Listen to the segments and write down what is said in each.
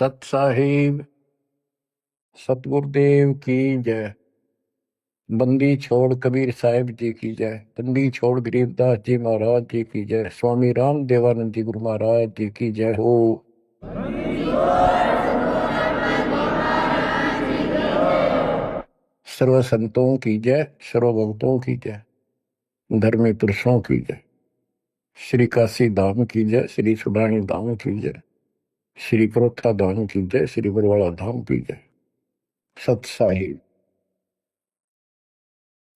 सत साहिब सतगुरुदेव की जय। बंदी छोड़ कबीर साहिब जी की जय। बंदी छोड़ गरीबदास जी महाराज जी की जय। स्वामी राम देवानंद जी गुरु महाराज जी की जय हो। सर्व संतों की जय, सर्व भक्तों की जय, धर्मी पुरुषों की जय। श्री काशी धाम की जय, श्री सुडानी धाम की जय, श्री क्रोथा धाम की जय, श्री बरवाड़ा धाम की जय। सत साहिब।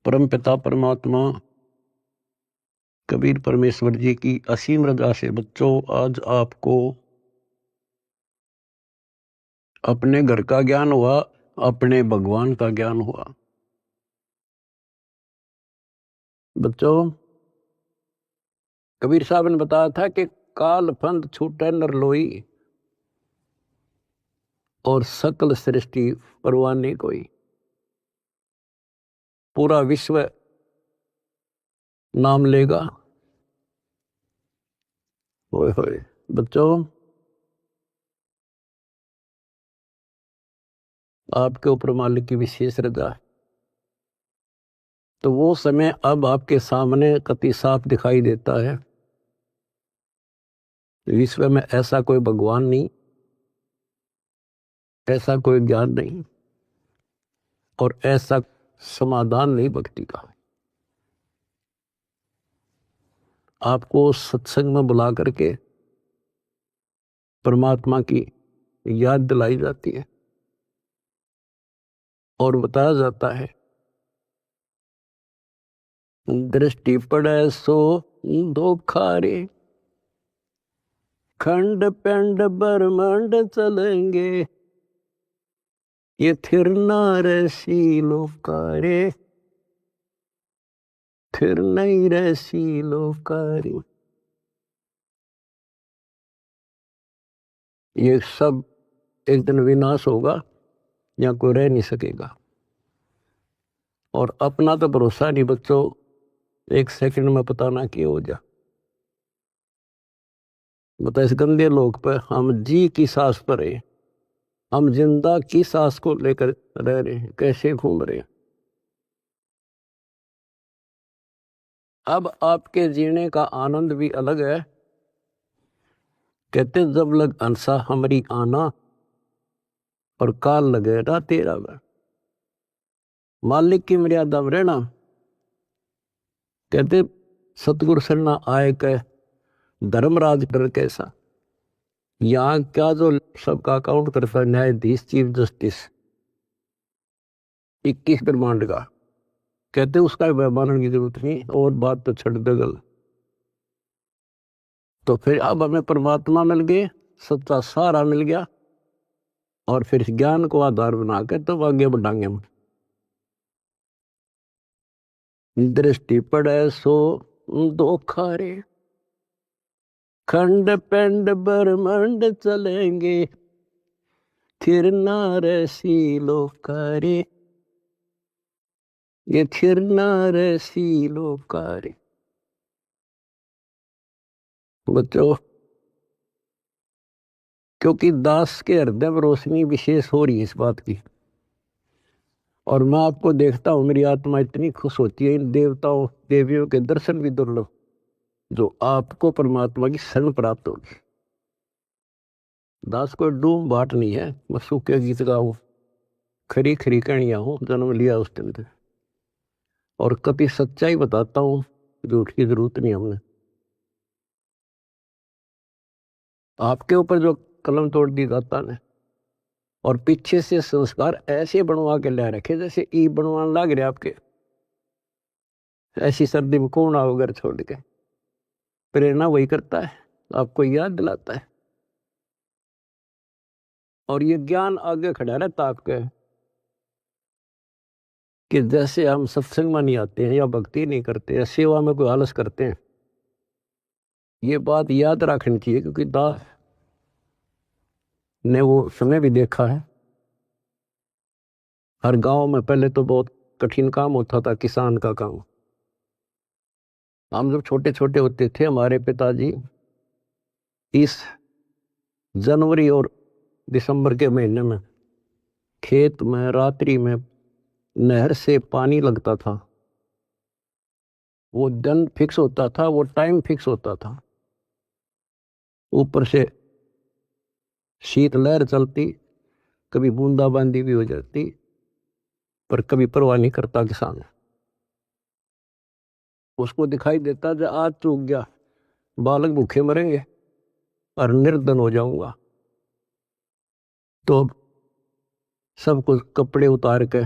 परम पिता परमात्मा कबीर परमेश्वर जी की असीम रजा से बच्चों आज आपको अपने घर का ज्ञान हुआ, अपने भगवान का ज्ञान हुआ। बच्चों कबीर साहब ने बताया था कि काल फंद छूटे नर लोई और सकल सृष्टि परवाने कोई। पूरा विश्व नाम लेगा। होए होए बच्चों आपके ऊपर मालिक की विशेष रजा है। तो वो समय अब आपके सामने कति साफ दिखाई देता है। विश्व में ऐसा कोई भगवान नहीं, ऐसा कोई ज्ञान नहीं और ऐसा समाधान नहीं भक्ति का। आपको सत्संग में बुला करके परमात्मा की याद दिलाई जाती है और बताया जाता है दृष्टि पड़े सो धोखारे, खंड पेंड ब्रह्मांड चलेंगे, ये थिर नारसी लोकारे, थिर नहीं रसी लोकारे। ये सब एक दिन विनाश होगा, यहाँ कोई रह नहीं सकेगा। और अपना तो भरोसा नहीं बच्चों, एक सेकंड में पता ना क्या हो जा। बता इस गंदे लोक पर हम जी की सांस पर है, हम जिंदा की सांस को लेकर रह रहे हैं, कैसे घूम रहे हैं। अब आपके जीने का आनंद भी अलग है। कहते जब लग अंसा हमारी आना और काल लगे ना तेरा वह। मालिक की मर्यादा में रहना। कहते सतगुरु सरना आए कह धर्मराज डर कैसा। यहाँ क्या जो सबका अकाउंट करता है न्यायाधीश चीफ जस्टिस 21 ब्रह्मांड का, कहते उसका मानने की जरूरत नहीं और बात तो छड़ दे गल। तो फिर अब हमें परमात्मा मिल गए, सच्चा सारा मिल गया और फिर ज्ञान को आधार बना के तब आगे बढ़ाएंगे हम। दृष्टि पड़े सो धोखारे, खंड पेंड ब्रह्मांड चलेंगे, थिर नारसी लोकारे, ये थिर नारसी लोकारे। बच्चों क्योंकि दास के हृदय में रोशनी विशेष हो रही है इस बात की, और मैं आपको देखता हूं मेरी आत्मा इतनी खुश होती है इन देवताओं देवियों के दर्शन भी दुर्लभ जो आपको परमात्मा की शरण प्राप्त होगी। दास कोई डूम बाट नहीं है, मैं सूखे गीत गाऊं खरी खरी कहानियां हूं जन्म लिया उस दिन से, और कभी सच्चाई बताता हूं, झूठ की जरूरत नहीं हमने। आपके ऊपर जो कलम तोड़ दी दाता ने और पीछे से संस्कार ऐसे बनवा के ले रखे जैसे ई बनवाने लग रहे आपके। ऐसी सर्दी में कौन आओ घर छोड़ के। प्रेरणा वही करता है, आपको याद दिलाता है और ये ज्ञान आगे खड़ा रहता आपके कि जैसे हम सत्संग में नहीं आते हैं या भक्ति नहीं करते या सेवा में कोई आलस करते हैं। ये बात याद रखनी चाहिए क्योंकि दास ने वो समय भी देखा है। हर गांव में पहले तो बहुत कठिन काम होता था, किसान का काम। हम जब छोटे छोटे होते थे हमारे पिताजी इस जनवरी और दिसंबर के महीने में खेत में रात्रि में नहर से पानी लगता था। वो दिन फिक्स होता था, वो टाइम फिक्स होता था। ऊपर से शीतलहर चलती, कभी बूंदाबांदी भी हो जाती, पर कभी परवाह नहीं करता किसान। उसको दिखाई देता जो आज चूक गया, बालक भूखे मरेंगे और निर्धन हो जाऊंगा। तो सब कुछ कपड़े उतार के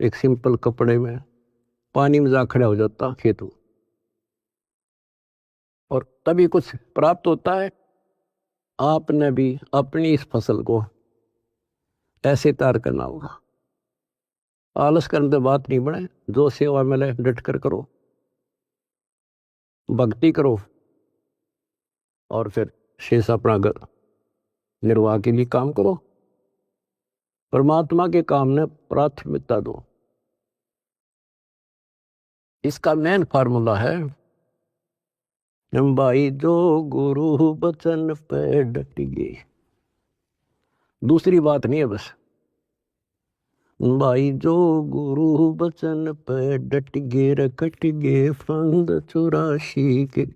एक सिंपल कपड़े में पानी में जा खड़ा हो जाता खेतों, और तभी कुछ प्राप्त होता है। आपने भी अपनी इस फसल को ऐसे तैयार करना होगा। आलस करने से बात नहीं बने, जो सेवा मिले डट कर करो, भक्ति करो, और फिर शेष अपना निर्वाह के लिए काम करो। परमात्मा के काम ने प्राथमिकता दो। इसका मेन फार्मूला है भाई, जो गुरु बचन पे डट गए। दूसरी बात नहीं है बस भाई, जो गुरु बचन पे डट गे रकट गे फंद 84 के,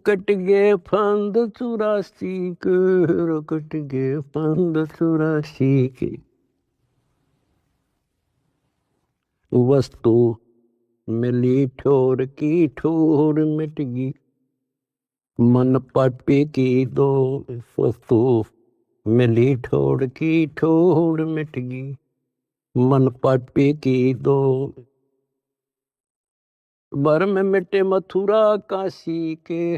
कट गे फंद 84 के, रकट गे फंद 84 के। वस्तु मिली ठोर की ठोर मिट गई, मन पापी की दो। वस्तु मिली ठोर की ठोर मिट गई, मन पापी की दो। बर में मिटे मथुरा काशी के,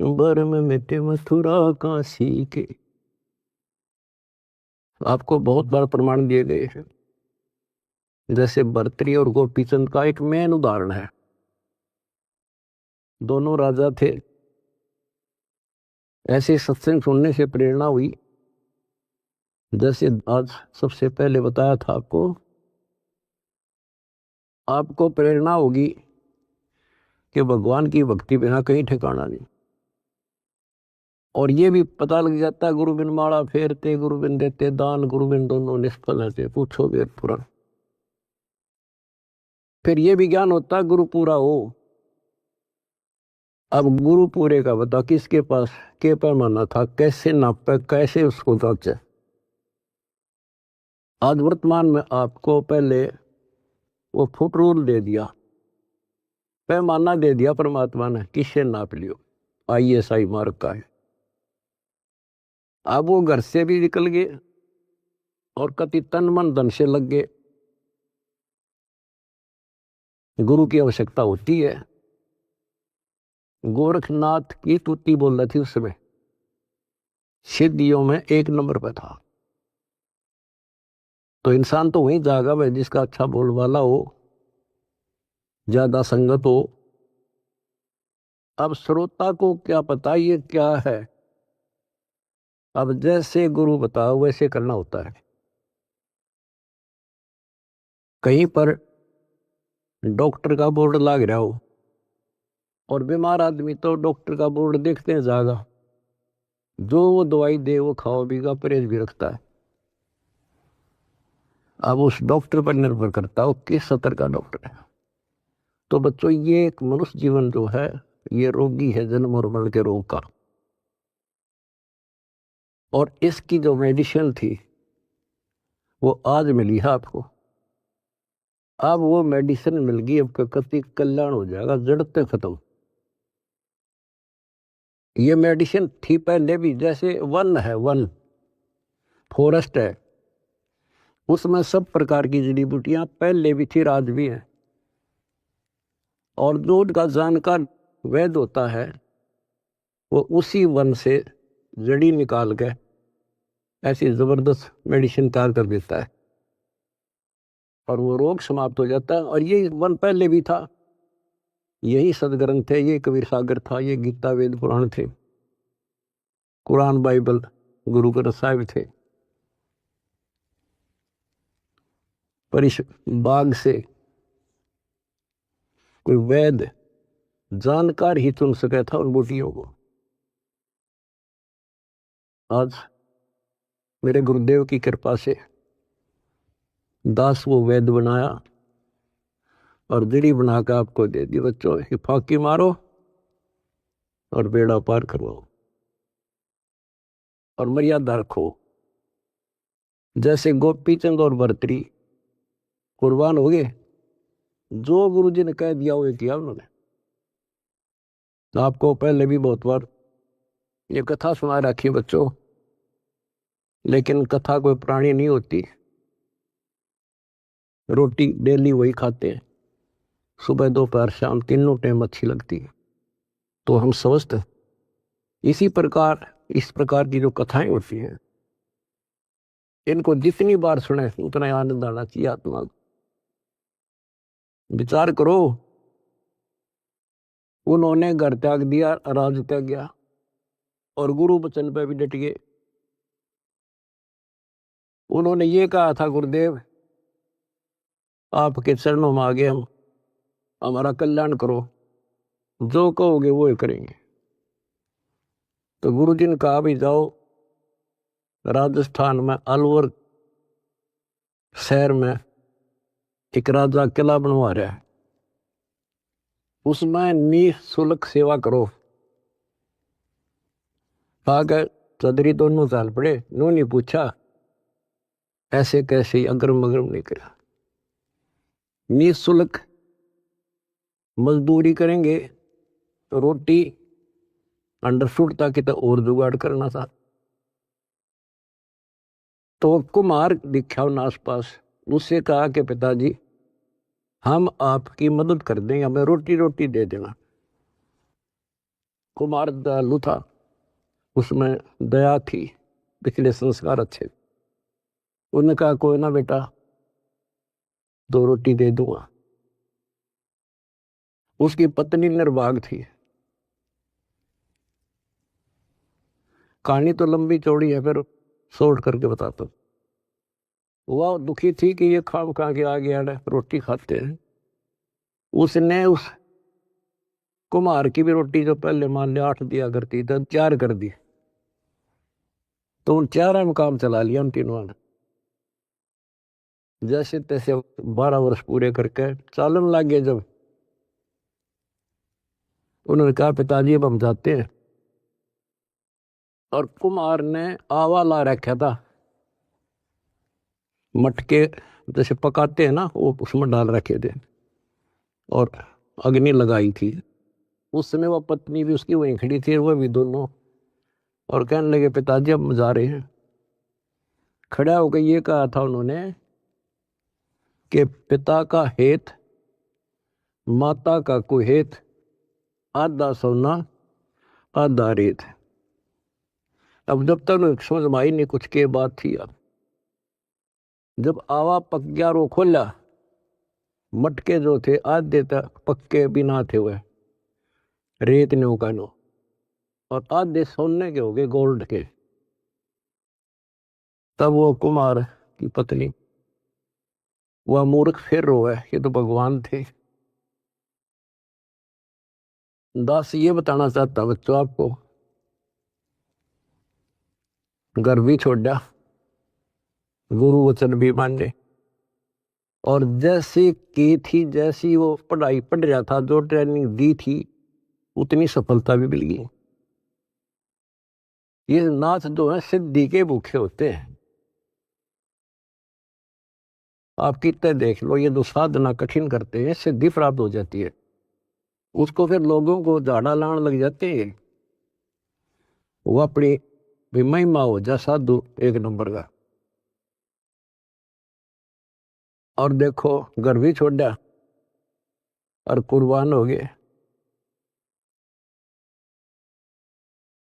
बर में मिटे मथुरा काशी के। आपको बहुत बार प्रमाण दिए गए हैं, जैसे भर्तृहरि और गोपीचंद का एक मेन उदाहरण है। दोनों राजा थे। ऐसे सत्संग सुनने से प्रेरणा हुई, जैसे आज सबसे पहले बताया था आपको प्रेरणा होगी कि भगवान की भक्ति बिना कहीं ठिकाना नहीं। और ये भी पता लग जाता है, गुरु बिन माला फेरते, गुरु बिन देते दान, गुरु बिन दोनों निष्फल रहते, पूछो वेद पुराण। फिर ये भी ज्ञान होता है गुरु पूरा हो। अब गुरु पूरे का बता, किसके पास के पैमाना था, कैसे नापे, कैसे उसको जांचे। आज वर्तमान में आपको पहले वो फुट रूल दे दिया, पैमाना दे दिया परमात्मा ने, किससे नाप लियो। ISI मार्क का है। अब वो घर से भी निकल गए और कति तन मन धन से लग गए। गुरु की आवश्यकता होती है। गोरखनाथ की तुति बोल रही थी उस समय, सिद्धियों में 1 नंबर पे था। तो इंसान तो वहीं जागा भाई जिसका अच्छा बोल वाला हो, ज्यादा संगत हो। अब श्रोता को क्या पता ये क्या है। अब जैसे गुरु बताओ वैसे करना होता है। कहीं पर डॉक्टर का बोर्ड लग रहा हो और बीमार आदमी तो डॉक्टर का बोर्ड देखते हैं ज्यादा, जो वो दवाई दे वो खाओ बीगा, परहेज भी रखता है। अब उस डॉक्टर पर निर्भर करता हो किस स्तर का डॉक्टर है। तो बच्चों, ये एक मनुष्य जीवन जो है ये रोगी है, जन्म और मरण के रोग का। और इसकी जो मेडिसिन थी वो आज मिली है आपको। अब वो मेडिसिन मिल गई, अब कति कल्याण हो जाएगा, जड़ते खत्म। ये मेडिसिन थी पहले भी, जैसे वन है, वन फॉरेस्ट है, उसमें सब प्रकार की जड़ी बूटियां पहले भी थी, आज भी है। और जो का जानकार वैद्य होता है वो उसी वन से जड़ी निकाल के ऐसी जबरदस्त मेडिसिन तैयार कर देता है और वो रोग समाप्त हो जाता है। और ये वन पहले भी था, यही सदग्रंथ थे, ये कबीर सागर था, ये गीता वेद पुराण थे, कुरान बाइबल गुरु ग्रंथ साहिब थे। पर इस बाग से कोई वैद्य जानकार ही चुन सका था उन बूटियों को। आज मेरे गुरुदेव की कृपा से दास वो वैद बनाया और दिड़ी बना के आपको दे दी। बच्चों ये फाकी मारो और बेड़ा पार करवाओ और मर्यादा रखो। जैसे गोपी चंद और भर्तरी कुर्बान हो गए, जो गुरु जी ने कह दिया वो किया उन्होंने। आपको पहले भी बहुत बार ये कथा सुना रखी बच्चों, लेकिन कथा कोई प्राणी नहीं होती। रोटी डेली वही खाते हैं, सुबह दोपहर शाम तीनों टाइम अच्छी लगती है। तो हम स्वस्थ इसी प्रकार इस प्रकार की जो कथाएं होती हैं, इनको जितनी बार सुने उतना आनंद आना चाहिए आत्मा को। विचार करो, उन्होंने घर त्याग दिया, राज त्याग गया और गुरु वचन पे भी डट गए। उन्होंने ये कहा था, गुरुदेव आपके चरणों में आ गए हम, हमारा कल्याण करो, जो कहोगे वो ही करेंगे। तो गुरु जी ने कहा भी जाओ, राजस्थान में अलवर शहर में एक राजा किला बनवा रहा है, उसमें निःशुल्क सेवा करो। आगे चौधरी दोनों चाल पड़े, उन्होंने पूछा ऐसे कैसे, अगरम मगरम नहीं करा। निःशुल्क मजदूरी करेंगे तो रोटी अंडरफुट ताकि तो और जुगाड़ करना था। तो कुमार दिखा उन आसपास, उससे कहा कि पिताजी हम आपकी मदद कर देंगे, हमें रोटी रोटी दे देना। कुमार दयालु था, उसमें दया थी, पिछले संस्कार अच्छे। उन्होंने कहा कोई ना बेटा, 2 रोटी दे दूंगा। उसकी पत्नी निर्भाग थी। कहानी तो लंबी चौड़ी है, फिर शॉर्ट करके बताता। वह दुखी थी कि ये खाम खा के आ गया है, रोटी खाते हैं। उसने उस कुमार की भी रोटी जो पहले मान लिया 8 दिया करती तो 4 कर दी। तो उन 4 में काम चला लिया उन तीनों ने। जैसे तैसे 12 वर्ष पूरे करके चालन लग गए। जब उन्होंने कहा पिताजी अब हम जाते हैं, और कुमार ने आवा ला रखा था, मटके जैसे पकाते हैं ना, वो उसमें डाल रखे थे और अग्नि लगाई थी। उस समय वह पत्नी भी उसकी वहीं खड़ी थी, वह भी दोनों, और कहने लगे पिताजी अब हम जा रहे हैं। खड़ा होकर ये कहा था उन्होंने कि पिता का हेत माता का कुहेत, आधा सोना आधा रेत। अब जब तक समझ में आई नहीं कुछ के बात थी। अब जब आवा पक गया रो खोला, मटके जो थे आधे तक पक्के बिना थे, वह रेत ने उकानो, और आधे सोने के हो गए, गोल्ड के। तब वो कुमार की पत्नी, वह मूर्ख फिर रोए, ये तो भगवान थे। दास ये बताना चाहता बच्चों आपको, घर भी छोड़ा, गुरु वचन भी माने, और जैसे की थी, जैसी वो पढ़ाई पढ़ रहा था, जो ट्रेनिंग दी थी, उतनी सफलता भी मिल गई। ये नाथ जो है सिद्धि के भूखे होते हैं। आप कितने देख लो, ये जो साधना कठिन करते हैं, सिद्धि प्राप्त हो जाती है, उसको फिर लोगों को झाड़ा लाने लग जाते हैं। वो अपनी भी महिमा हो जा साधु एक नंबर का। और देखो घर भी छोड़ा और कुर्बान हो गए,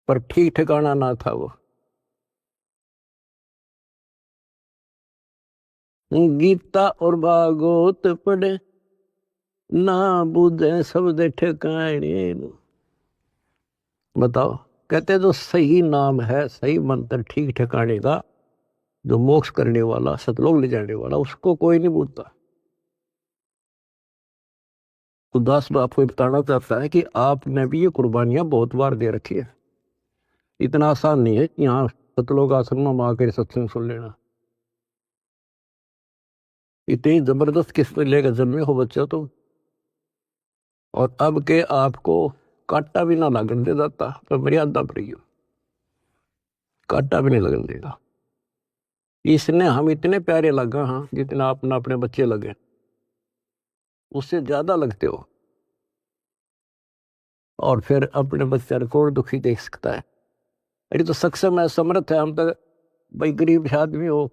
पर ठीक ठिकाना ना था वो। गीता और भागवत पढ़े ना बुझे शब्द ठिकाने। बताओ, कहते जो सही नाम है, सही मंत्र ठीक ठिकाने का, जो मोक्ष करने वाला, सतलोक ले जाने वाला, उसको कोई नहीं पूछता। तो दास आपको बताना चाहता है कि आपने भी ये कुर्बानियां बहुत बार दे रखी है। इतना आसान नहीं है कि यहाँ सतलोक आश्रम में आकर सत्संग सुन लेना। इतनी जबरदस्त किस्त लेकर जन्मे हो बच्चा तो, और अब के आपको कांटा भी ना लगन दे जाता तो मर्यादा पर ही हो, कांटा भी नहीं लगन देगा। इसने हम इतने प्यारे लगा, हाँ, जितना अपना अपने बच्चे लगे, उससे ज्यादा लगते हो। और फिर अपने बच्चे को दुखी देख सकता है। अरे तो सक्षम है, समर्थ है। हम तो भाई गरीब आदमी हो,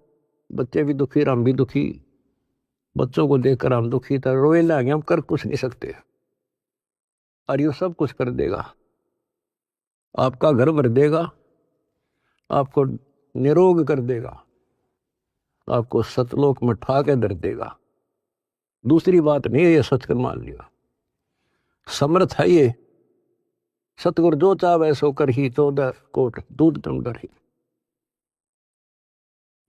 बच्चे भी दुखी, हम भी दुखी, बच्चों को देखकर हम दुखी था, रोए लागे, हम कर कुछ नहीं सकते। और ये सब कुछ कर देगा, आपका घर भर देगा, आपको निरोग कर देगा, आपको सतलोक में ठा के धर देगा। दूसरी बात नहीं है, ये सच कर मान लिया, समर्थ है ये। सतगुरु जो चाहे सो कर ही, 14 कोट दूध दम डर ही।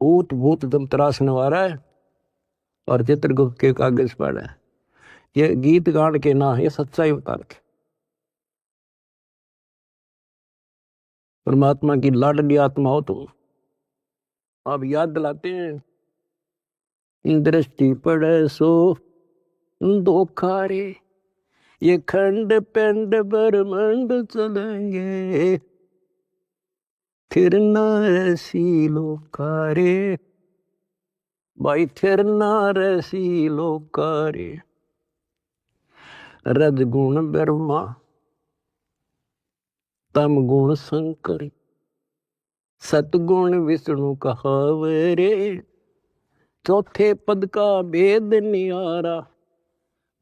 ऊत भूत दम त्रास नवारा है, और चित्रगुप्त के कागज पर है। ये गीत गान के ना, ये सच्चाई बता रखे। परमात्मा की लाडली आत्मा हो तुम। आप याद दिलाते हैं, दृष्टि पड़े सो धोखा रे, ये खंड पिंड ब्रह्मंड चलेंगे, फिर ना ऐसी लोकारे, भाई फिर ना ऐसी लोकारे। रजगुण ब्रह्मा, तम गुण शंकर, सतगुण विष्णु कहावरे, चौथे पद का भेद नियारा,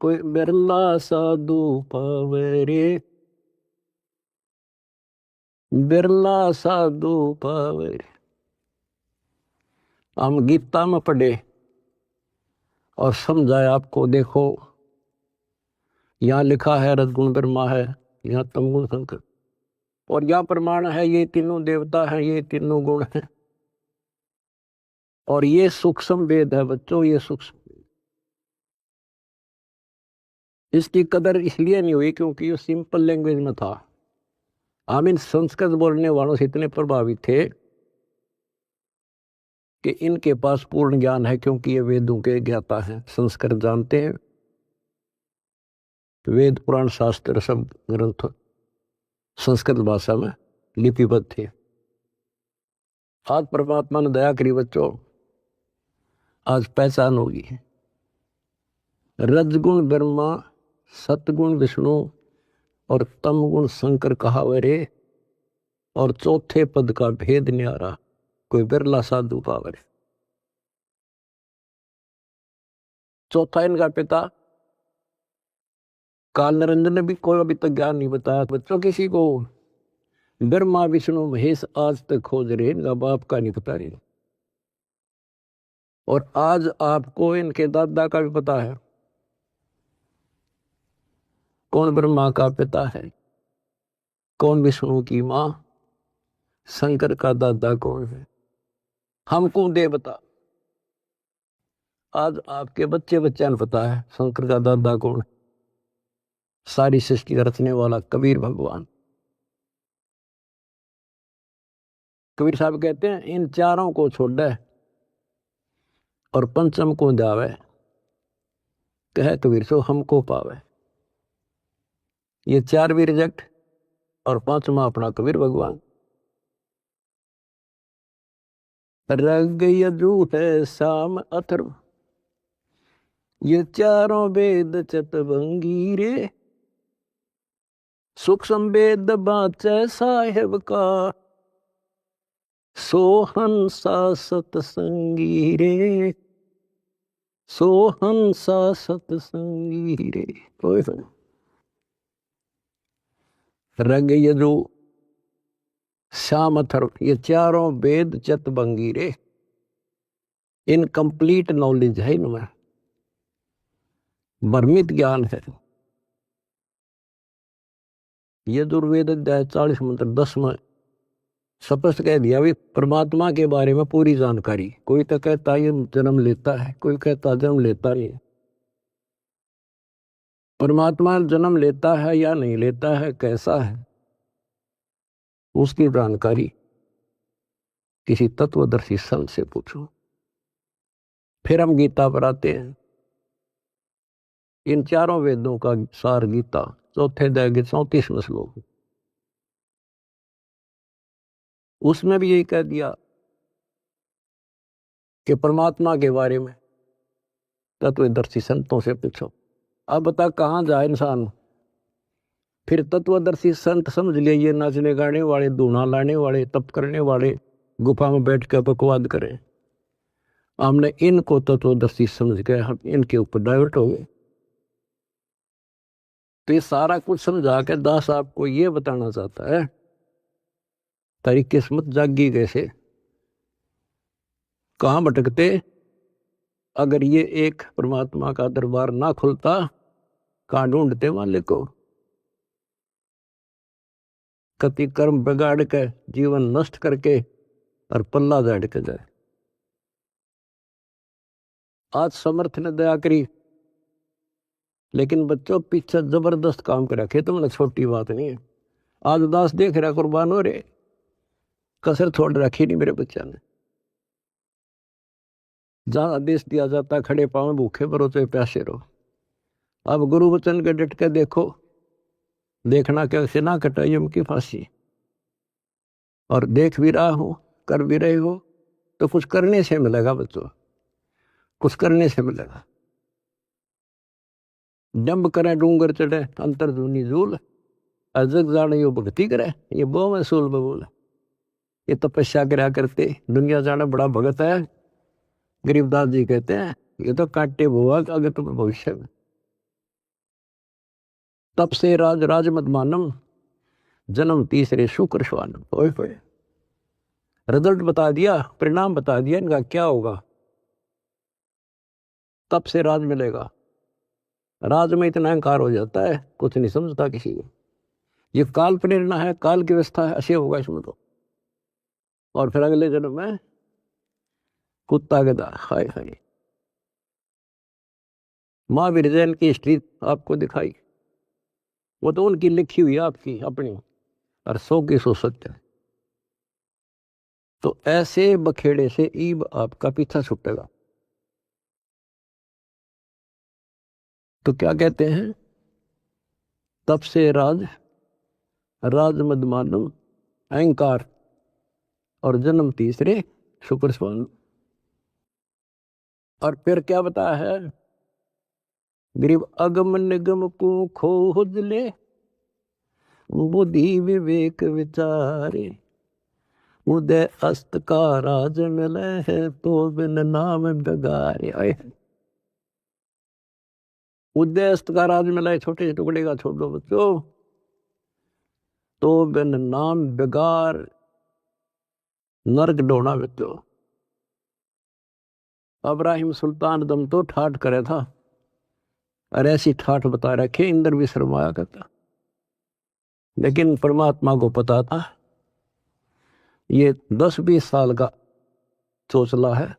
कोई बिरला साधु पावरे, बिरला साधु पावरे। हम गीता में पढ़े और समझाए आपको। देखो यहाँ लिखा है रजगुण ब्रह्मा है, यहाँ तमगुण शंकर, और यहाँ प्रमाण है ये तीनों देवता हैं, ये तीनों गुण हैं। और ये सूक्ष्म वेद है बच्चों, ये सूक्ष्म। इसकी कदर इसलिए नहीं हुई क्योंकि ये सिंपल लैंग्वेज में था। हम इन संस्कृत बोलने वालों से इतने प्रभावित थे कि इनके पास पूर्ण ज्ञान है, क्योंकि ये वेदों के ज्ञाता हैं, संस्कृत जानते हैं। वेद पुराण शास्त्र सब ग्रंथ संस्कृत भाषा में लिपिबद्ध थे। आज परमात्मा ने दया करी बच्चों, आज पहचान होगी। रजगुण ब्रह्मा, सतगुण विष्णु और तमगुण शंकर कहावरे, और चौथे पद का भेद न्यारा, कोई बिरला साधु पावरे। चौथा इनका पिता काल निरंजन ने भी कोई अभी तक ज्ञान नहीं बताया बच्चों किसी को। ब्रह्मा विष्णु महेश आज तक खोज रहे, इनका बाप का नहीं पता रहे। और आज आपको इनके दादा का भी पता है, कौन ब्रह्मा का पिता है, कौन विष्णु की मां, शंकर का दादा कौन है। हमको देवता, आज आपके बच्चे बच्चा ने पता है शंकर का दादा कौन है। सारी सृष्टि का रचने वाला कबीर भगवान। कबीर साहब कहते हैं, इन चारों को छोड़े और पंचम को जावे, कहे कबीर सो हमको पावे। ये चार भी रिजेक्ट, और पांचवा अपना कबीर भगवान। रग यजूठ शाम अथर्व, ये चारों वेद चतवंगी रे, सूक्ष्म वेद बाचे साहेब का, सोहंसा सतसंगी रे, सोहंसा सतसंगी रे। कोई रग यजु श्याम अथर्व, ये चारों वेद चतवंगी रे, इनकम्प्लीट नॉलेज है इनमें, भ्रमित ज्ञान है। यजुर्वेद अध्याय 40 मंत्र 10 में स्पष्ट कह दिया भी परमात्मा के बारे में पूरी जानकारी। कोई तो कहता ये जन्म लेता है, कोई कहता जन्म लेता नहीं। परमात्मा जन्म लेता है या नहीं लेता है, कैसा है, उसकी जानकारी किसी तत्वदर्शी संत से पूछो। फिर हम गीता पर आते हैं। इन चारों वेदों का सार गीता, चौथे अध्याय के 34वें श्लोक, उसमें भी यही कह दिया कि परमात्मा के बारे में तत्वदर्शी संतों से पूछो। अब बता कहाँ जाए इंसान। फिर तत्वदर्शी संत समझ लिए ये नाचने गाने वाले, धूना लाने वाले, तप करने वाले, गुफा में बैठ कर बकवाद करें। हमने इनको तत्वदर्शी समझ के हम इनके ऊपर डाइवर्ट हो गए। तो ये सारा कुछ समझा के दास आपको ये बताना चाहता है तारी किस्मत जागी कैसे, कहाँ भटकते अगर ये एक परमात्मा का दरबार ना खुलता, कहाँ ढूंढते वाले को। कति कर्म बिगाड़ के जीवन नष्ट करके और पल्ला झाड़ के जाए। आज समर्थ ने दया करी, लेकिन बच्चों पीछे जबरदस्त काम कर रखे, तो मतलब छोटी बात नहीं है। आज दास देख रहा कुर्बान हो रहे, कसर छोड़ रखी नहीं मेरे बच्चा ने। जहां आदेश दिया जाता खड़े पांव भूखे भरो चाहे प्यासे रहो। अब गुरु वचन के डट के देखो, देखना कैसे ना कटाई उनकी फांसी। और देख भी रहा हो, कर भी रहे हो, तो कुछ करने से मिलेगा बच्चों, कुछ करने से मिलेगा। जंब करे डूंगर चढ़े अंतर धुनी झूल, अजग जाने यो भक्ति करे, ये बहु महसूल बबूल। ये तपस्या करा करते दुनिया जाना बड़ा भगत है। गरीबदास जी कहते हैं ये तो काटे बुआ अगर तुम भविष्य में। तप से राज राज मत मानम, जन्म तीसरे शुक्र श्वानम। ओए होए, रिजल्ट बता दिया, परिणाम बता दिया इनका क्या होगा। तप से राज मिलेगा। राज में इतना अहंकार हो जाता है, कुछ नहीं समझता किसी को। ये काल प्रेरणा है, काल की व्यवस्था है, ऐसे होगा इसमें तो। और फिर अगले जन्म में कुत्ता गधा। हाय हाय। महावीर जैन की हिस्ट्री आपको दिखाई, वो तो उनकी लिखी हुई आपकी अपनी, और 100 की 100 सत्य। तो ऐसे बखेड़े से ईब आपका पीछा छुटेगा। तो क्या कहते हैं, तप से राज राज मद मानम, अहंकार और जन्म तीसरे शुक्र स्वान। और फिर क्या बताया है, गरीब अगम निगम को खोज ले, बुद्धि विवेक विचारे, उदय अस्त का राज मिले है तो बिन नाम बेगारे। उदय अस्त का राज मिला है, छोटे से टुकड़े का छोड़ दो बच्चों, तो बिन नाम बेगार नरक डोना बच्चों। अब्राहिम सुल्तान दम तो ठाठ करे था, और ऐसी ठाठ बता रखे इंद्र भी शर्माया करता। लेकिन परमात्मा को पता था ये 10-20 साल का चोचला है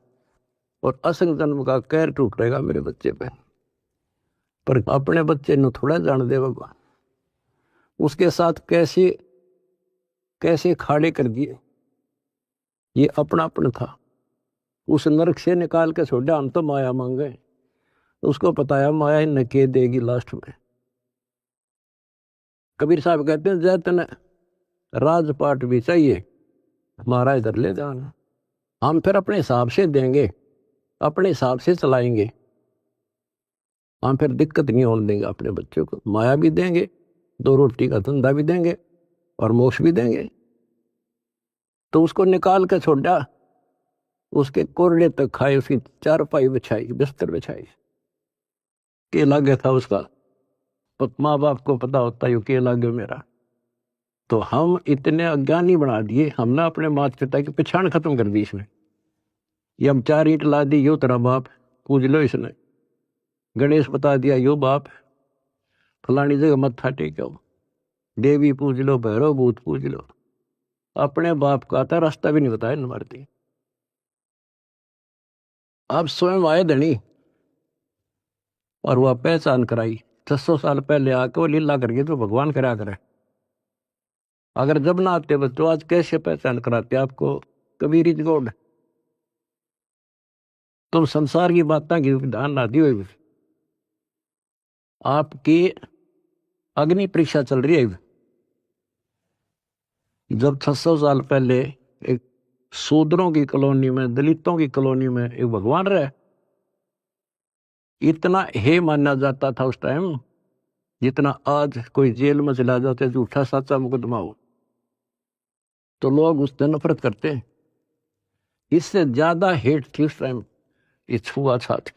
और असंग जन्म का कहर टूटेगा मेरे बच्चे पे। पर अपने बच्चे ने थोड़ा जान दे भगवान, उसके साथ कैसे कैसे खाड़े कर दिए। ये अपना था, उस नरक से निकाल के छोड़ा, हम तो माया मांगे। उसको पता है माया ही नके देगी लास्ट में। कबीर साहब कहते हैं जैतन राजपाट भी चाहिए, हमारा इधर ले जाना। हम फिर अपने हिसाब से देंगे, अपने हिसाब से चलाएंगे। हम फिर दिक्कत नहीं होने देंगे अपने बच्चों को। माया भी देंगे, 2 रोटी का धंधा भी देंगे और मोक्ष भी देंगे। तो उसको निकाल के छोड़ा, उसके कोरडे तक खाए, उसकी चारपाई बिछाई, बिस्तर बिछाई। के लागे था उसका, माँ बाप को पता होता है के लागे मेरा। तो हम इतने अज्ञानी बना दिए, हमने अपने माता पिता की पहचान खत्म कर दी इसमें। ये हम 4 ईंट ला दी, यो तेरा बाप, पूज लो इसने। गणेश बता दिया यो बाप, फलानी जगह मत्था टेको, देवी पूज लो, भैरव भूत पूज लो। अपने बाप का था रास्ता भी नहीं बताया न मारती। आप स्वयं आए धनी और वह पहचान कराई। 600 साल पहले आके वो लीला करके तो भगवान करा करे। अगर जब ना आते बच्चों, आज कैसे पहचान कराते आपको कबीर इज गॉड। तुम संसार की बातें की ध्यान ना दियो। आपकी अग्नि परीक्षा चल रही है। जब 600 साल पहले एक शूद्रों की कॉलोनी में, दलितों की कॉलोनी में एक भगवान रहे, इतना हे माना जाता था उस टाइम जितना आज कोई जेल में चला जाते झूठा सच्चा मुकदमा हो तो लोग उससे नफरत करते हैं। इससे ज्यादा हेट थी उस टाइम ये छुआछूत।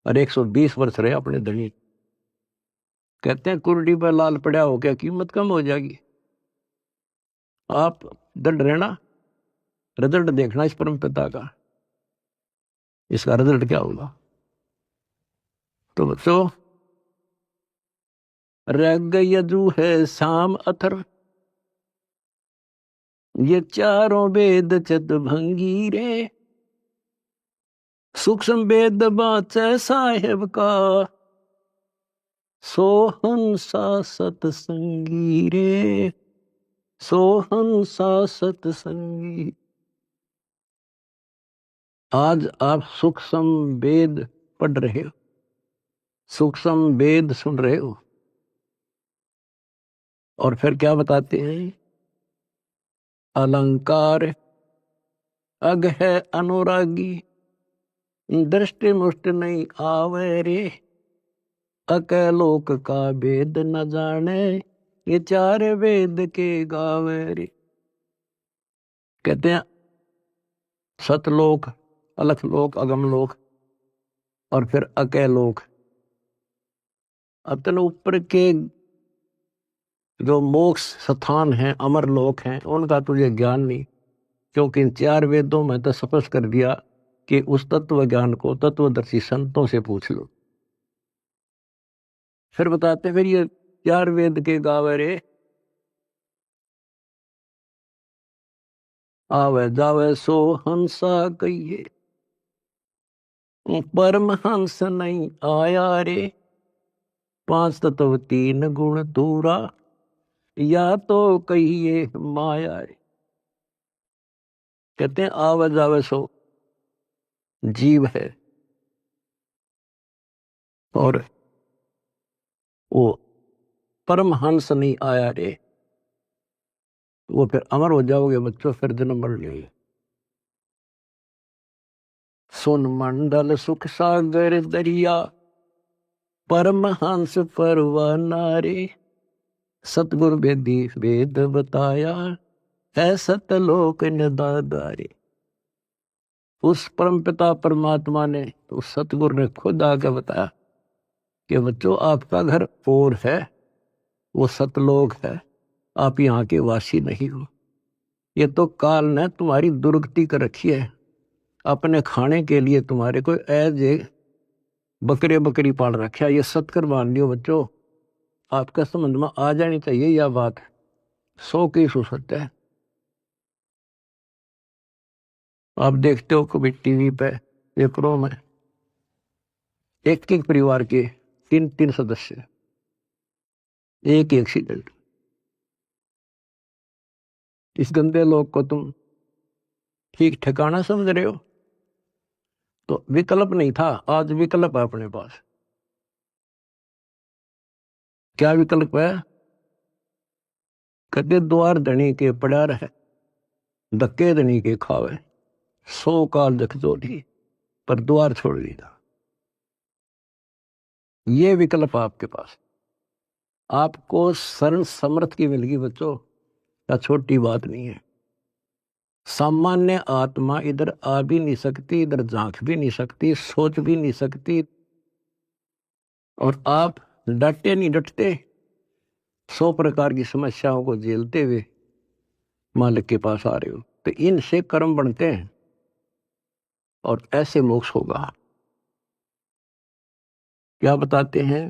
और 120 वर्ष रहे अपने धनी। कहते हैं कुर्डी पर लाल पड़ा हो क्या कीमत कम हो जाएगी। आप दंड रहना, रिजल्ट देखना इस परम पिता का, इसका रिजल्ट क्या होगा। तो बच्चों, रग यजु है शाम अथर, ये चारों वेद चत भंगी रे, सूक्ष्म वेद बाचे साहेब का, सोहन सा सतसंगी रे, सोहन सा सतसंगी। आज आप सूक्ष्म वेद पढ़ रहे हो, सूक्ष्म वेद सुन रहे हो, और फिर क्या बताते हैं, अलंकार अग है अनुरागी, दृष्टि मुष्ट नहीं आवे रे, अकलोक का वेद न जाने, ये चार वेद के गावे रे। कहते हैं सतलोक, अलखलोक, अगमलोक और फिर अकलोक। अतन ऊपर के जो मोक्ष स्थान हैं, अमर लोक हैं, उनका तुझे ज्ञान नहीं, क्योंकि इन चार वेदों में तो स्पष्ट कर दिया कि उस तत्व ज्ञान को तत्वदर्शी संतों से पूछ लो। फिर बताते फिर ये चार वेद के गावे रे, आवे जावे सो हंसा कहिए, परमहंस नहीं आया रे, पांच तत्व तीन गुण दूरा, या तो कहिए माया रे। कहते हैं आवे जावे सो जीव है, और वो परमहंस नहीं आया रे, वो फिर अमर हो जाओगे बच्चों, फिर जन्म मर लेंगे। सुन मंडल सुख सागर दरिया, परमहंस परवाना रे, सतगुरु वेदी वेद बताया, है सतलोक निदादारे। उस परमपिता परमात्मा ने, उस सतगुरु ने खुद आके बताया कि बच्चों आपका घर और है, वो सतलोक है, आप यहाँ के वासी नहीं हो। ये तो काल ने तुम्हारी दुर्गति कर रखी है, अपने खाने के लिए तुम्हारे को ऐसे बकरे बकरी पाल रखा है। ये सत्कर मान लियो बच्चों, आपका समझ में आ जानी चाहिए यह बात, 100 सत्य है। आप देखते हो कभी टीवी पे पेपरों में एक एक परिवार के 3 सदस्य, एक एक्सीडेंट। इस गंदे लोग को तुम ठीक ठिकाना समझ रहे हो। तो विकल्प नहीं था, आज विकल्प है अपने पास। क्या विकल्प है, कदे द्वार धनी के पड़ा रहे, धक्के धनी के खावे, 100 काल जख जोड़ी, पर द्वार छोड़ दिया। ये विकल्प आपके पास, आपको शरण समर्थ की मिलगी बच्चों, क्या छोटी बात नहीं है। सामान्य आत्मा इधर आ भी नहीं सकती, इधर झांक भी नहीं सकती, सोच भी नहीं सकती, और आप डटे नहीं डटते, 100 प्रकार की समस्याओं को झेलते हुए मालिक के पास आ रहे हो। तो इनसे कर्म बनते हैं और ऐसे मोक्ष होगा। क्या बताते हैं,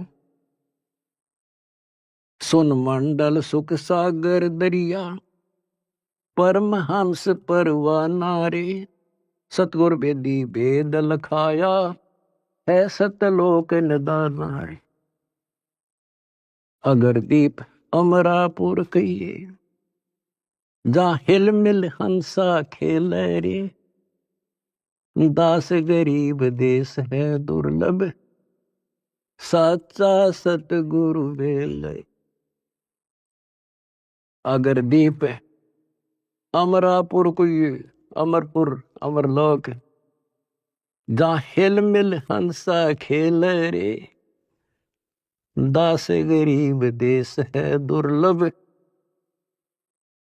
सुन मंडल सुख सागर दरिया, परमहंस परवाना रे, सतगुर वेदी वेद लखाया, है सतलोक निदाना रे। अगर दीप अमरापुर कहिए, जहाँ हिल मिल हंसा खेल रे, दास गरीब देश है दुर्लभ, साचा सतगुरु वेल। अगर दीप अमरापुर कोई, अमरपुर अमरलोक, जहाँ हिल मिल हंसा खेल रे, दास गरीब देश है दुर्लभ,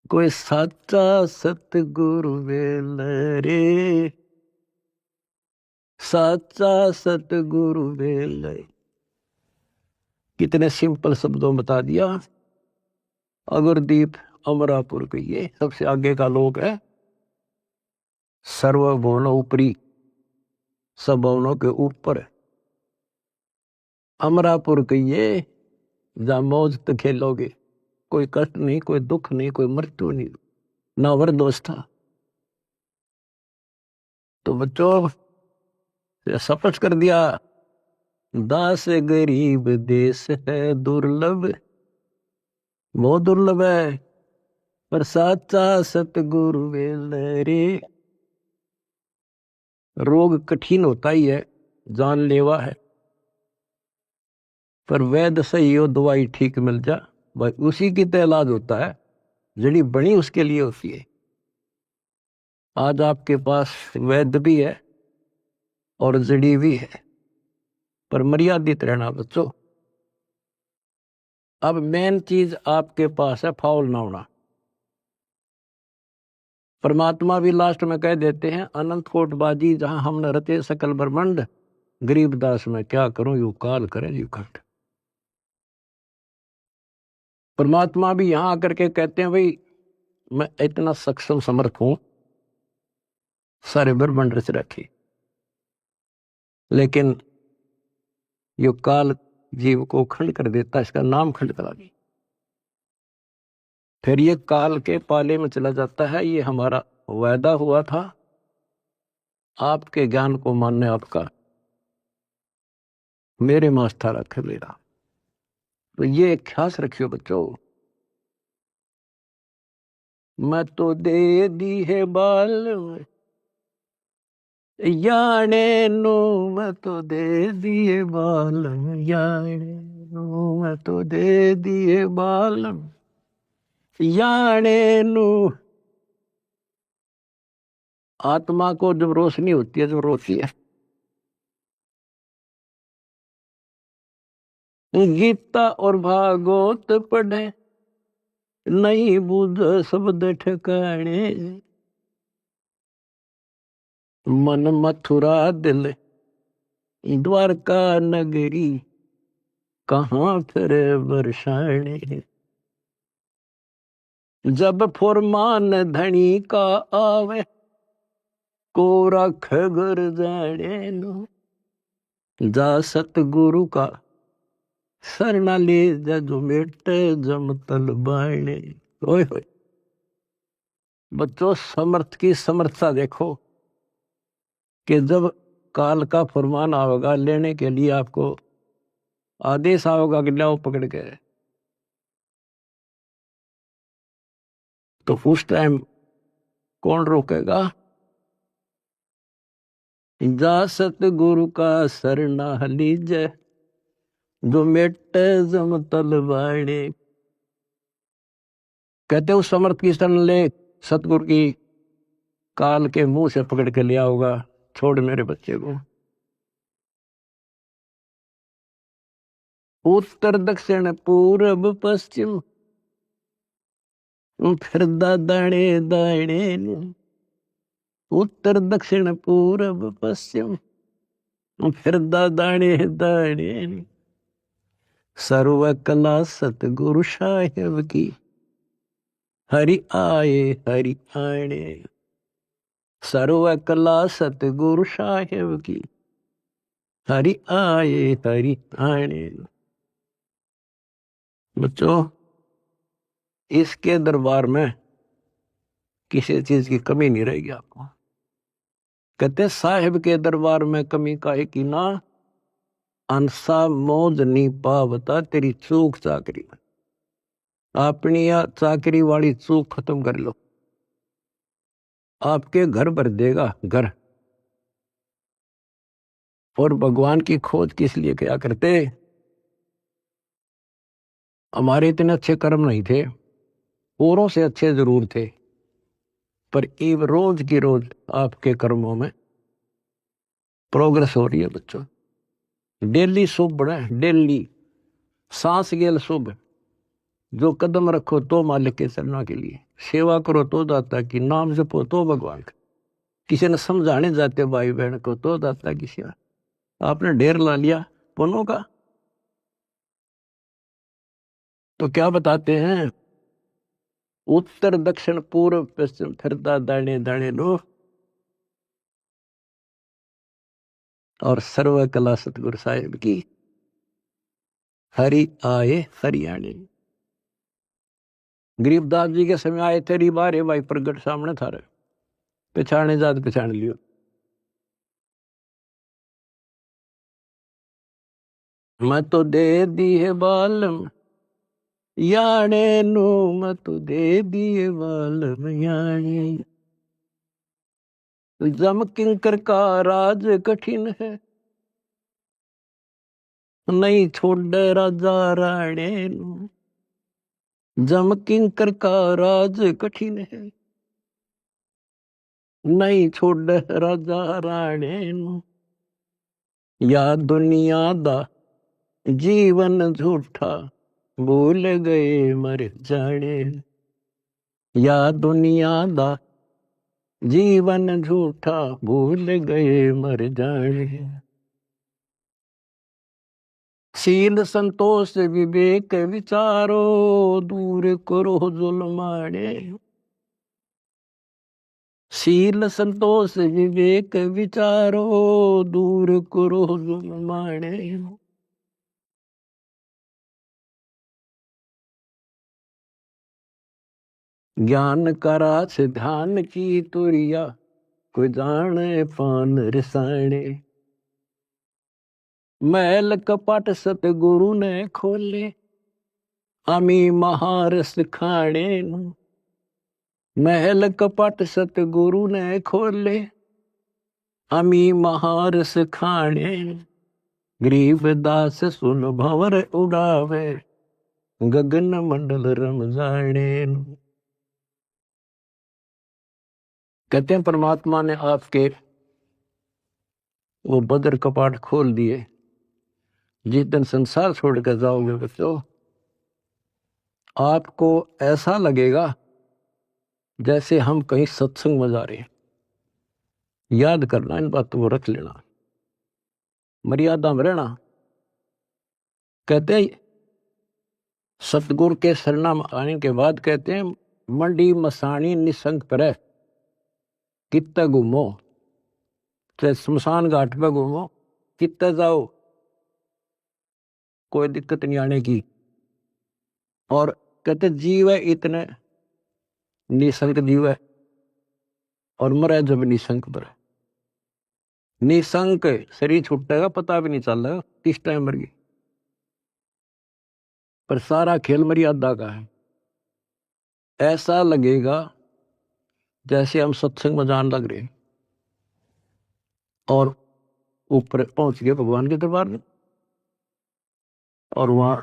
कोई साचा सतगुरु वेल रे, साचा सतगुरु वेल। कितने सिंपल शब्दों में बता दिया। अगरदीप अमरापुर के ये सबसे आगे का लोक है, सर्वभुवन ऊपरी, सब भवनों के ऊपर है। अमरापुर के ये जहाँ मौज तो खेलोगे, कोई कष्ट नहीं, कोई दुख नहीं, कोई मृत्यु नहीं, ना वरदोष था। तो बच्चों स्पष्ट कर दिया, दास गरीब देश है दुर्लभ, बहुत दुर्लभ है, पर साचा सतगुरु वेल रे। रोग कठिन होता ही है, जानलेवा है, पर वैद्य सही हो, दवाई ठीक मिल जा, भाई उसी की तो इलाज होता है, जड़ी बनी उसके लिए होती है। आज आपके पास वैद्य भी है और जड़ी भी है, पर मर्यादित रहना बच्चों। अब मेन चीज आपके पास है फाउल ना होना। परमात्मा भी लास्ट में कह देते हैं, अनंत कोट बाजी जहां हमने रचे सकल ब्रह्मांड, गरीबदास में क्या करूं यू काल करे यू खंड। परमात्मा भी यहां आकर के कहते हैं, भाई मैं इतना सक्षम समर्थ हूं, सारे ब्रह्मांड रच रखे, लेकिन यो काल जीव को खंड कर देता, इसका नाम खंड करा दी, फिर ये काल के पाले में चला जाता है। ये हमारा वायदा हुआ था, आपके ज्ञान को मानने आपका, मेरे में आस्था रखे मेरा। तो ये ख्यास रखियो बच्चों, मैं तो दे दी है बाल याने नो, मैं तो दे दिए बाल याने नो, मैं तो दे दिए बाल याने नो। आत्मा को जब रोशनी होती है, जब रोती है, गीता और भागवत पढ़े, नहीं बुझ शब्द ठिकाने, मन मथुरा दिल द्वारका नगरी, कहाँ फिर बरसाने। जब फुरमान धनी का आवे, को रख घर जाने नो, जा सतगुरु का सरना ले जा, जो मेटे जम तल बाणे। ओए होए बच्चों, समर्थ की समर्थता देखो, कि जब काल का फरमान आवेगा लेने के लिए, आपको आदेश आवेगा कि लाओ पकड़ के, तो उस टाइम कौन रोकेगा? जा सतगुरु का सरना लीजे, जो मेटे जम तल बाणे। कहते उस समर्थ की शरण ले, सतगुरु की काल के मुंह से पकड़ के लिया होगा, छोड़ मेरे बच्चे को। उत्तर दक्षिण पूर्व पश्चिम, फिर दाणे दाणे, उत्तर दक्षिण पूर्व पश्चिम, फिर दाणे दाणे। सर्व कला सतगुरु साहेब की, हरि आए हरि आने। सर्व कला सतगुरु साहेब की, हरि आए हरि आने। बच्चों, इसके दरबार में किसी चीज की कमी नहीं रहेगी आपको। कहते साहिब के दरबार में कमी काहे की ना, अंसा मौज नी पावता तेरी चूक चाकरी में। अपनी या चाकरी वाली चूक खत्म कर लो, आपके घर भर देगा घर। और भगवान की खोज किस लिए किया करते? हमारे इतने अच्छे कर्म नहीं थे, औरों से अच्छे जरूर थे, पर एक रोज की रोज आपके कर्मों में प्रोग्रेस हो रही है बच्चों। डेली शुभ बढ़े, डेली सांस गेल शुभ। जो कदम रखो तो मालिक के चरणों के लिए, सेवा करो तो दाता की, नाम जपो तो भगवान का, किसी ने समझाने जाते भाई बहन को तो दाता की सेवा। आपने ढेर ला लिया पुण्यों का, तो क्या बताते हैं? उत्तर दक्षिण पूर्व पश्चिम फिरता दाने दाने लो, और सर्व कला सतगुरु साहिब की, हरि आए हरियाणे। गरीबदास जी के समय आए थे बारे भाई प्रगट सामने था रे, पहचाने जात पहचान लियो। मैं तो दे दी है बालम याने नो, मैं तो दे दिए बालम याने। जम किंकर का राज कठिन है, नहीं छोड़ राजा राणे नु। जम किंकर का राज कठिन है, नहीं छोड़ राजा राणे नु। या दुनिया दा जीवन झूठा, भूल गए मर जाने। या दुनिया दा जीवन झूठा, भूल गए मर जाने। शील संतोष विवेक विचारो, दूर करो जुल्माने। शील संतोष विवेक विचारो, दूर करो जुल्माने। ज्ञान का रास ध्यान की तुरिया, कोई जाने पान रसाने। महल कपट सतगुरु ने खोले, अमी महारस खाने। महल कपट सतगुरु ने खोले, अमी महारस खाने। गरीब दास सुन भंवर उड़ावे, गगन मंडल रम जाने। कहते हैं परमात्मा ने आपके वो बदर कपाट खोल दिए। जिस दिन संसार छोड़ कर जाओगे बच्चों, आपको ऐसा लगेगा जैसे हम कहीं सत्संग में जा रहे हैं। याद करना, इन बातों को रख लेना, मर्यादा में रहना। कहते हैं सतगुरु के शरणा में आने के बाद कहते हैं, मंडी मसानी निसंग पर कित्ते घूमो, चाहे शमशान घाट पे घूमो, कित्ते जाओ, कोई दिक्कत नहीं आने की। और कहते जीव है इतने निसंग जीव है, और मरे जब निसंग पर। निसंक शरीर छूटेगा, पता भी नहीं चल रहा किस टाइम मर गई, पर सारा खेल मर्यादा का है। ऐसा लगेगा जैसे हम सत्संग में जान लग रहे हैं, और ऊपर पहुंच गए भगवान के दरबार में, और वहां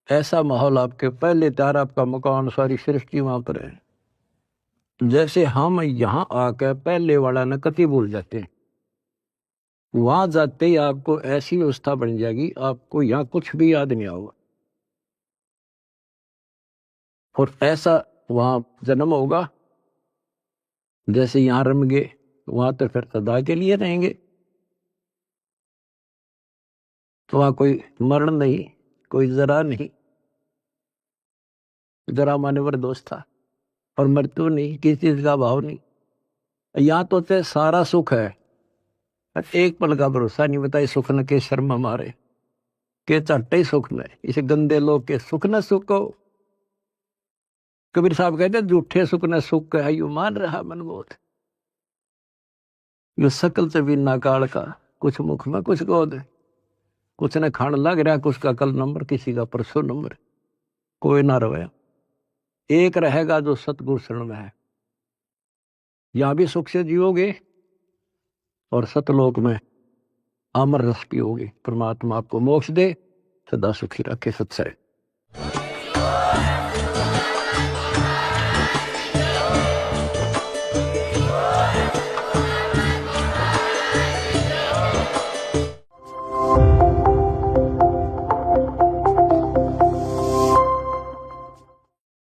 ऐसा माहौल, आपके पहले तैयार, आपका मकान, सारी सृष्टि वहां पर है। जैसे हम यहाँ आकर पहले वाला न कति भूल जाते हैं, वहां जाते ही आपको ऐसी व्यवस्था बन जाएगी, आपको यहाँ कुछ भी याद नहीं आएगा। और ऐसा वहां जन्म होगा जैसे यहाँ रम गए, वहां तो फिर सदा के लिए रहेंगे। तो वहां कोई मरण नहीं, कोई जरा नहीं, जरा माने वर दोष था, और मृत्यु नहीं, किसी चीज का भाव नहीं। यहाँ तो चाहे सारा सुख है, एक पल का भरोसा नहीं, बताए सुख न के शर्म मारे, के चट्टे ही सुख में, इसे गंदे लोग के सुख न सुख हो। कबीर साहब कहते झूठे सुख न सुख है, यू मान रहा मन बोध। यो सकल से बिना काल का, कुछ मुख में कुछ गोद। कुछ ने खान लग रहा, कुछ का कल नंबर, किसी का परसों नंबर। कोई ना रहे, एक रहेगा जो सतगुरु शरण में है। यहां भी सुख से जियोगे और सतलोक में अमर रस पियोगे। परमात्मा आपको मोक्ष दे, सदा सुखी रखे। सत्सय।